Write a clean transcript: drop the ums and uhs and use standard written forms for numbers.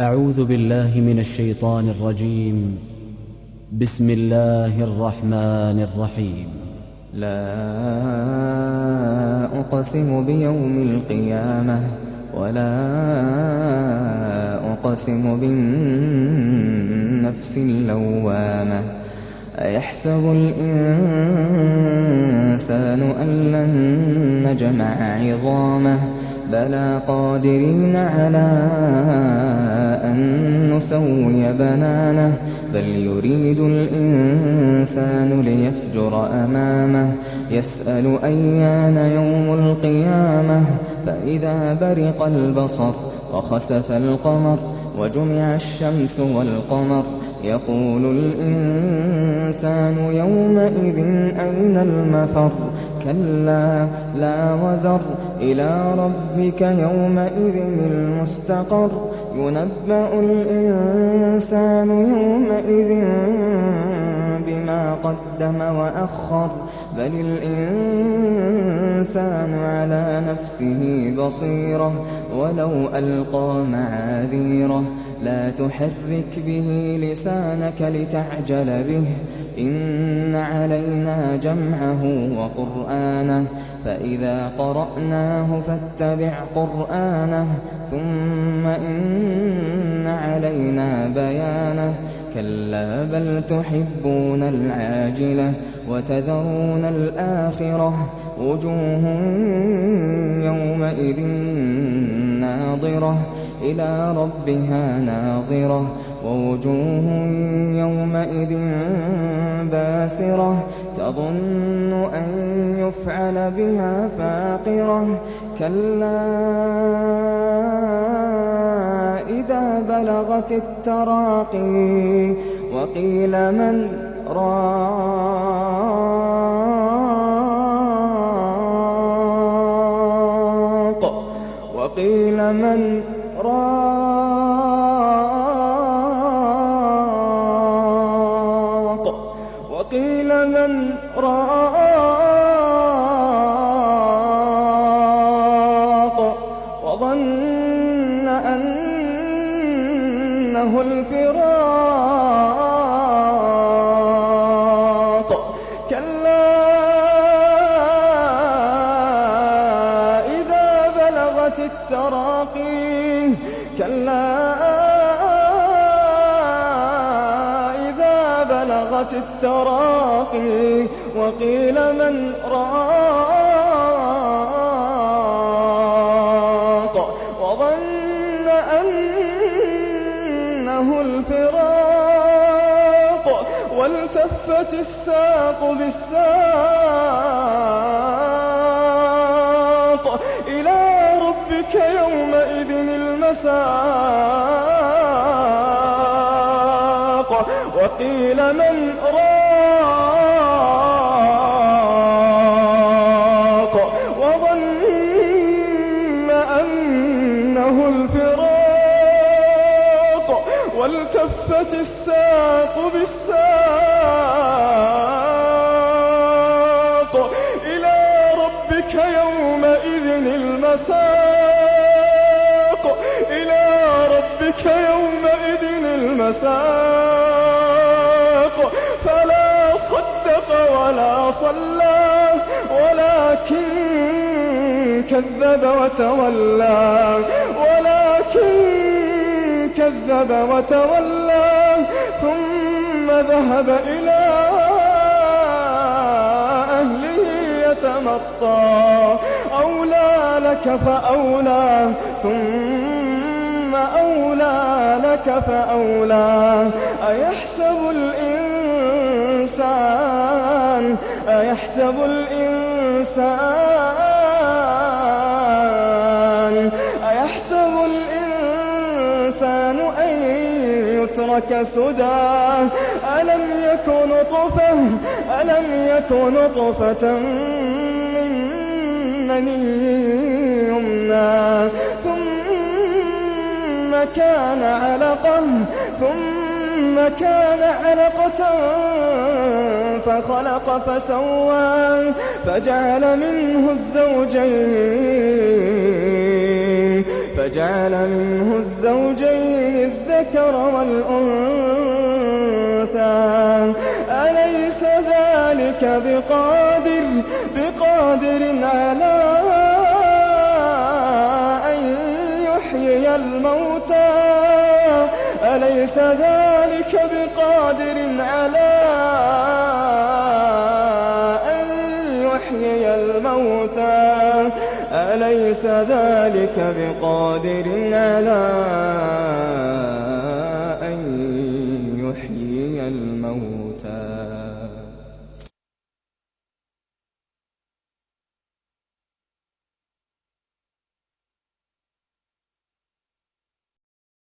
أعوذ بالله من الشيطان الرجيم. بسم الله الرحمن الرحيم. لا أقسم بيوم القيامة ولا أقسم بالنفس اللوامة. أيحسب الإنسان أن لن نجمع عظامه بلى قادرين على أن نسوي بنانه بل يريد الإنسان ليفجر أمامه يسأل أيان يوم القيامة فإذا برق البصر وخسف القمر وجمع الشمس والقمر يقول الإنسان يومئذ أين المفر كلا لا وزر إلى ربك يومئذ المستقر ينبأ الإنسان يومئذ بما قدم وأخر بل الإنسان على نفسه بصيرة ولو ألقى معاذيره لا تحرك به لسانك لتعجل به إن علينا جمعه وقرآنه فإذا قرأناه فاتبع قرآنه ثم إن علينا بيانه كلا بل تحبون العاجلة وتذرون الآخرة وجوه يومئذ ناظرة إلى ربها ناظرة ووجوه يومئذ باسرة تظن أن يفعل بها فاقرة كلا إذا بلغت التراقي وقيل من راق وقيل من راق وقيل من راق وظن أنه الفراق كلا إذا بلغت التراقي كلا إذا بلغت التراقي وقيل من راق وظن أنه الفراق والتفت الساق بالساق إلى ربك يومئذ المساق وقيل من راق وظن أنه الفراق والتفت الساق بالساق إلى ربك يومئذ المساق إلى ربك يومئذ المساق فلا صدق ولا صلى ولكن كذب وتولى ثم ذهب إلى أهله يتمطى أولى لك فأولى ثم أولى لك فأولى أيحسب الإنسان أن يترك سدى ألم يك نطفة من مني يمنى ثم كان علقة فخلق فسوى فجعل منه الزوجين فجعل منه الزوجين الذكر والأنثى أليس ذلك بقادر على أن يحيي الموتى أليس ذلك بقادر على أن يحيي الموتى أليس ذلك بقادر على أن يحيي الموتى